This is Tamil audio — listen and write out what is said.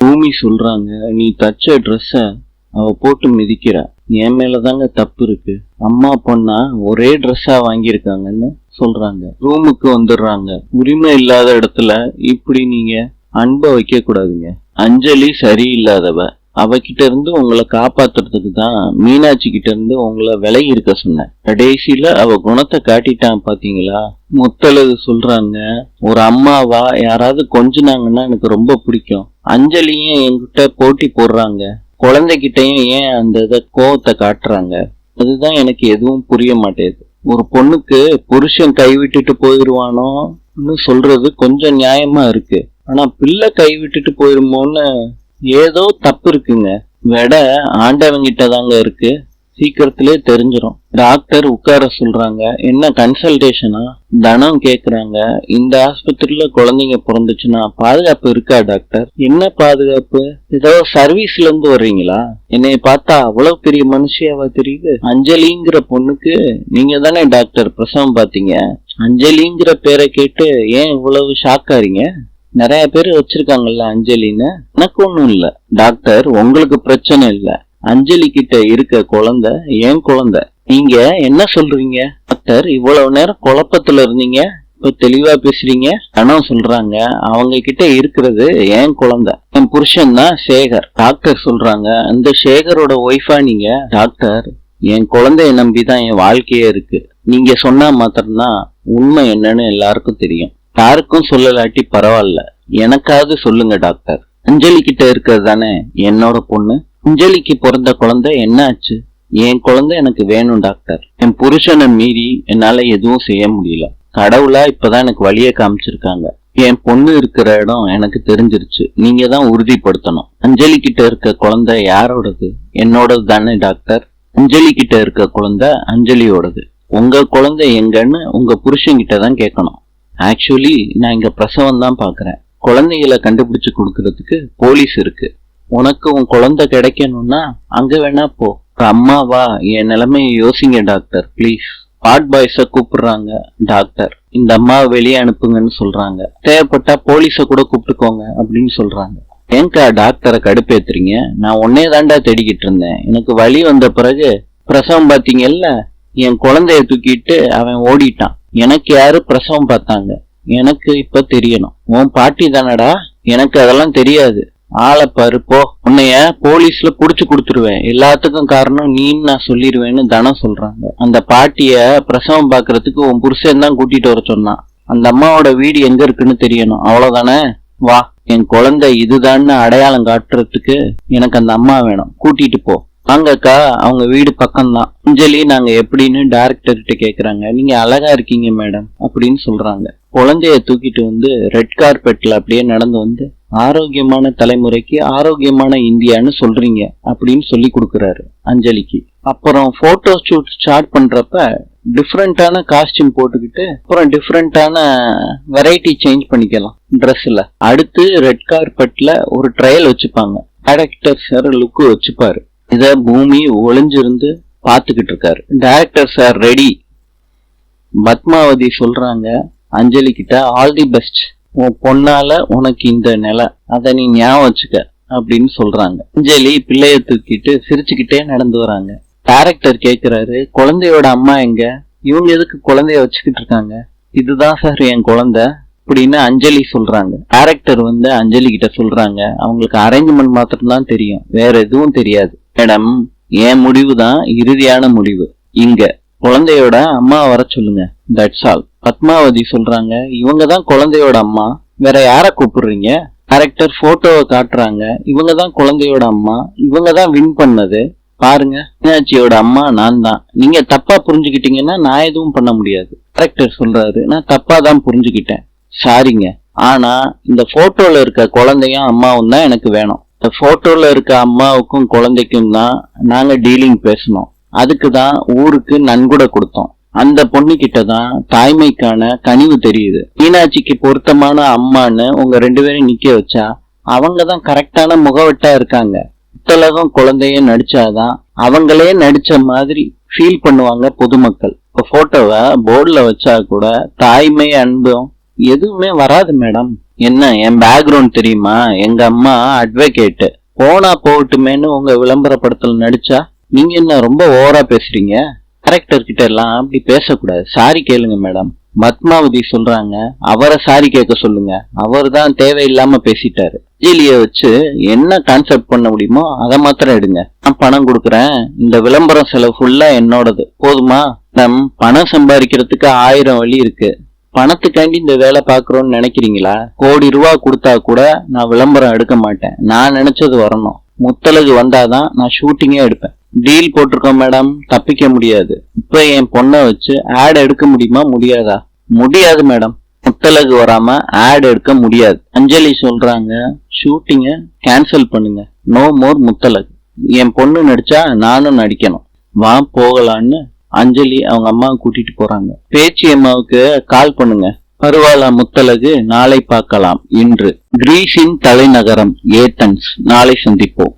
பூமி சொல்றாங்க, நீ தச்ச ட்ரெஸ்ஸ அவ போட்டு மிதிக்கிற, என் மேலதாங்க தப்பு இருக்கு. அம்மா பொண்ணா ஒரே ட்ரெஸ்ஸா வாங்கியிருக்காங்கன்னு சொல்றாங்க. ரூமுக்கு வந்துடுறாங்க. உரிமை இல்லாத இடத்துல இப்படி நீங்க அன்பை வைக்க கூடாதுங்க. அஞ்சலி சரியில்லாதவ. அவகிட்ட இருந்து உங்களை காப்பாத்துறதுக்கு தான் மீனாட்சி கிட்ட இருந்து உங்களை விலகி இருக்க சொன்னேன். கடைசியில அவ குணத்தை காட்டிட்டான் பாத்தீங்களா. முத்தழகு சொல்றாங்க, ஒரு அம்மாவா யாராவது கொஞ்சினாங்கன்னா எனக்கு ரொம்ப பிடிக்கும். அஞ்சலியும் என்கிட்ட போட்டி போடுறாங்க, குழந்தைகிட்டையும் ஏன் அந்த இதை கோவத்தை காட்டுறாங்க, அதுதான் எனக்கு எதுவும் புரிய மாட்டேது. ஒரு பொண்ணுக்கு புருஷன் கைவிட்டுட்டு போயிருவானோன்னு சொல்றது கொஞ்சம் நியாயமா இருக்கு. ஆனா பிள்ளை கைவிட்டுட்டு போயிருமோன்னு ஏதோ தப்பு இருக்குங்க. விட ஆண்டவங்கிட்ட தாங்க இருக்கு, சீக்கிரத்திலே தெரிஞ்சிடும். டாக்டர் உட்கார சொல்றாங்க. என்ன கன்சல்டேஷனா? தனம் கேக்குறாங்க. இந்த ஆஸ்பத்திரியில குழந்தைங்க பிறந்துச்சுன்னா பாதுகாப்பு இருக்கா டாக்டர்? என்ன பாதுகாப்பு? ஏதோ சர்வீஸ்ல இருந்து வர்றீங்களா? என்னைய பார்த்தா அவ்வளவு பெரிய மனுஷியாவா தெரியுது? அஞ்சலிங்கிற பொண்ணுக்கு நீங்க தானே டாக்டர் பிரசவம் பாத்தீங்க. அஞ்சலிங்கிற பேரை கேட்டு ஏன் இவ்வளவு ஷாக்காரீங்க? நிறைய பேர் வச்சிருக்காங்கல்ல அஞ்சலின்னு. எனக்கு ஒண்ணும் இல்ல டாக்டர், உங்களுக்கு பிரச்சனை இல்ல. அஞ்சலி கிட்ட இருக்க குழந்தை என் குழந்தை. நீங்க என்ன சொல்றீங்க டாக்டர்? இவ்வளவு நேரம் குழப்பத்துல இருந்தீங்க, இப்ப தெளிவா பேசுறீங்க. ஆனா சொல்றாங்க, அவங்க கிட்ட இருக்கிறது என் குழந்தை, என் புருஷன் தான் சேகர். டாக்டர் சொல்றாங்க, அந்த சேகரோட ஒய்ஃபா நீங்க? டாக்டர், என் குழந்தைய நம்பிதான் என் வாழ்க்கையே இருக்கு. நீங்க சொன்னா மாத்திரம்தான் உண்மை என்னன்னு எல்லாருக்கும் தெரியும். யாருக்கும் சொல்லலாட்டி பரவாயில்ல, எனக்காவது சொல்லுங்க டாக்டர். அஞ்சலி கிட்ட இருக்கிறது தானே என்னோட பொண்ணு. அஞ்சலிக்கு பிறந்த குழந்தை என்ன ஆச்சு? என் குழந்தை எனக்கு வேணும் டாக்டர். என் புருஷனை மீறி என்னால எதுவும் செய்ய முடியல. கடவுளா இப்பதான் எனக்கு வழியை காமிச்சிருக்காங்க. என் பொண்ணு இருக்கிற இடம் எனக்கு தெரிஞ்சிருச்சு. நீங்க தான் உறுதிப்படுத்தணும். அஞ்சலி கிட்ட இருக்க குழந்தை யாரோடது? என்னோடது தானே டாக்டர். அஞ்சலி கிட்ட இருக்க குழந்தை அஞ்சலியோடது. உங்க குழந்தை எங்கன்னு உங்க புருஷன் கிட்ட தான் கேட்கணும். ஆக்சுவலி நான் இங்க பிரசவம் தான் பாக்குறேன். குழந்தைகளை கண்டுபிடிச்சு கொடுக்கறதுக்கு போலீஸ் இருக்கு. உனக்கு உன் குழந்தை கிடைக்கணும்னா அங்க வேணா போ. அம்மாவா என் நிலைமையை யோசிங்க டாக்டர் பிளீஸ். ஹாட் பாய்ஸ கூப்பிடுறாங்க. டாக்டர், இந்த அம்மாவை வெளியே அனுப்புங்கன்னு சொல்றாங்க. தேவைப்பட்டா போலீஸ கூட கூப்பிட்டுக்கோங்க அப்படின்னு சொல்றாங்க. ஏங்கா டாக்டரை கடுப்பேத்துறீங்க? நான் உன்னே தாண்டா தேடிக்கிட்டு இருந்தேன். எனக்கு வலி வந்த பிறகு பிரசவம் பாத்தீங்கல்ல, என் குழந்தைய தூக்கிட்டு அவன் ஓடிட்டான். எனக்கு யாரு பிரசவம் பார்த்தாங்க? எனக்கு இப்ப தெரியணும். உன் பாட்டி தானடா? எனக்கு அதெல்லாம் தெரியாது. ஆளை பாரு போ. உன்னைய போலீஸ்ல புடிச்சு கொடுத்துருவேன். எல்லாத்துக்கும் காரணம் நீன்னு நான் சொல்லிடுவேன்னு தனம் சொல்றாங்க. அந்த பாட்டிய பிரசவம் பாக்குறதுக்கு உன் புருஷன் தான் கூட்டிட்டு வர சொன்னான். அந்த அம்மாவோட வீடு எங்க இருக்குன்னு தெரியணும். அவ்வளவுதானே? வா, என் குழந்தை இதுதான்னு அடையாளம் காட்டுறதுக்கு எனக்கு அந்த அம்மா வேணும். கூட்டிட்டு போ. வாங்கக்கா, அவங்க வீடு பக்கம்தான். அஞ்சலி நாங்க எப்படின்னு டைரக்டர் கிட்ட கேக்குறாங்க. நீங்க அழகா இருக்கீங்க மேடம் அப்படின்னு சொல்றாங்க. குழந்தைய தூக்கிட்டு வந்து ரெட் கார்பெட்ல அப்படியே நடந்து வந்து ஆரோக்கியமான தலைமுறைக்கு ஆரோக்கியமான இந்தியான்னு சொல்றீங்க அப்படின்னு சொல்லி கொடுக்கறாரு அஞ்சலிக்கு. அப்புறம் போட்டோ ஷூட் ஸ்டார்ட் பண்றப்ப டிஃப்ரெண்டான காஸ்டியூம் போட்டுக்கிட்டு அப்புறம் டிஃப்ரெண்டான வெரைட்டி சேஞ்ச் பண்ணிக்கலாம் ட்ரெஸ்ல. அடுத்து ரெட் கார்பெட்ல ஒரு ட்ரையல் வச்சுப்பாங்க. டைரக்டர் சார் லுக்கு வச்சுப்பாரு. இத பூமி ஒளிஞ்சிருந்து பாத்துக்கிட்டு இருக்காரு. Director sir ready. பத்மாவதி சொல்றாங்க அஞ்சலி கிட்ட, ஆல் தி பெஸ்ட். உன் பொண்ணால உனக்கு இந்த நிலை, அத நீ ஞாபகம் வச்சுக்க அப்படின்னு சொல்றாங்க. அஞ்சலி பிள்ளைய தூக்கிட்டு சிரிச்சுக்கிட்டே நடந்து வராங்க. டைரக்டர் கேக்குறாரு, குழந்தையோட அம்மா எங்க? இவங்க எதுக்கு குழந்தைய வச்சுக்கிட்டு இருக்காங்க? இதுதான் சார் என் குழந்தை அப்படின்னு அஞ்சலி சொல்றாங்க. டைரக்டர் வந்து அஞ்சலி கிட்ட சொல்றாங்க, அவங்களுக்கு அரேஞ்ச்மெண்ட் மாத்திரம் தான் தெரியும், வேற எதுவும் தெரியாது. மேடம், என் முடிவு தான் இறுதியான முடிவு. இங்க குழந்தையோட அம்மா வர சொல்லுங்க, தட்ஸ் ஆல். பத்மாவதி சொல்றாங்க, இவங்க தான் குழந்தையோட அம்மா, வேற யார கூப்பிடுறீங்க? டைரக்டர் போட்டோவை காட்டுறாங்க. இவங்க தான் குழந்தையோட அம்மா, இவங்க தான் வின் பண்ணது. பாருங்க, மீனாட்சியோட அம்மா நான் தான். நீங்க தப்பா புரிஞ்சுக்கிட்டீங்கன்னா நான் எதுவும் பண்ண முடியாது. டைரக்டர் சொல்றாரு, நான் தப்பா தான் புரிஞ்சுக்கிட்டேன், சாரிங்க. ஆனா இந்த போட்டோல இருக்க குழந்தையும் அம்மாவும் தான் எனக்கு வேணும். இந்த போட்டோல இருக்க அம்மாவுக்கும் குழந்தைக்கும் தான் நாங்க டீலிங் பேசணும். அதுக்குதான் ஊருக்கு நன்கொடை கொடுத்தோம். அந்த பொண்ணு கிட்டதான் தாய்மைக்கான கனிவு தெரியுது. மீனாட்சிக்கு பொருத்தமான அம்மான்னு உங்க 2 பேரும் நிக்க வச்சா அவங்கதான் கரெக்டான முகவட்டா இருக்காங்க. புத்தலகம் குழந்தைய நடிச்சாதான் அவங்களே நடிச்ச மாதிரி ஃபீல் பண்ணுவாங்க பொதுமக்கள். இப்ப போட்டோவை போர்டுல வச்சா கூட தாய்மை அன்பும் எதுவுமே வராது மேடம். என்ன என் பேக்ரவுண்ட் தெரியுமா? எங்க அம்மா அட்வொகேட். போனா போகட்டுமேன்னு உங்க விளம்பரப்படத்துல நடிச்சா நீங்க என்ன ரொம்ப ஓவரா பேசுறீங்க? கரெக்டர் கிட்ட எல்லாம் அப்படி பேசக்கூடாது. சாரி கேளுங்க மேடம். பத்மாவதி சொல்றாங்க, அவரை சாரி கேட்க சொல்லுங்க. அவர் தான் தேவையில்லாம பேசிட்டாரு. ஜீலிய வச்சு என்ன கான்செப்ட் பண்ண முடியுமோ அதை மாத்திரம் எடுங்க. நான் பணம் கொடுக்குறேன். இந்த விளம்பரம் செலவு ஃபுல்லா என்னோடது. போதுமா? பணம் சம்பாதிக்கிறதுக்கு 1000 வழி இருக்கு. பணத்துக்காண்டி இந்த வேலை பாக்குறோம்னு நினைக்கிறீங்களா? கோடி ரூபாய் கொடுத்தா கூட நான் விளம்பரம் எடுக்க மாட்டேன். நான் நினைச்சது வரணும். முத்தலகு வந்தாதான் நான் ஷூட்டிங்கே எடுப்பேன். டீல் போட்டிருக்கோம் மேடம், தப்பிக்க முடியாது. இப்ப என் பொண்ணை வச்சு ஆட் எடுக்க முடியுமா? முடியாதா? முடியாது மேடம். முத்தலகு வராம ஆட் எடுக்க முடியாது. அஞ்சலி சொல்றாங்க, ஷூட்டிங்க கேன்சல் பண்ணுங்க. நோ மோர் முத்தலகு. என் பொண்ணு நடிச்சா நானும் நடிக்கணும். வா போகலான்னு அஞ்சலி அவங்க அம்மா கூட்டிட்டு போறாங்க. பேச்சி அம்மாவுக்கு கால் பண்ணுங்க. பருவாலா முத்தலகு நாளை பார்க்கலாம். இன்று கிரீஸின் தலைநகரம் ஏத்தன்ஸ். நாளை சந்திப்போம்.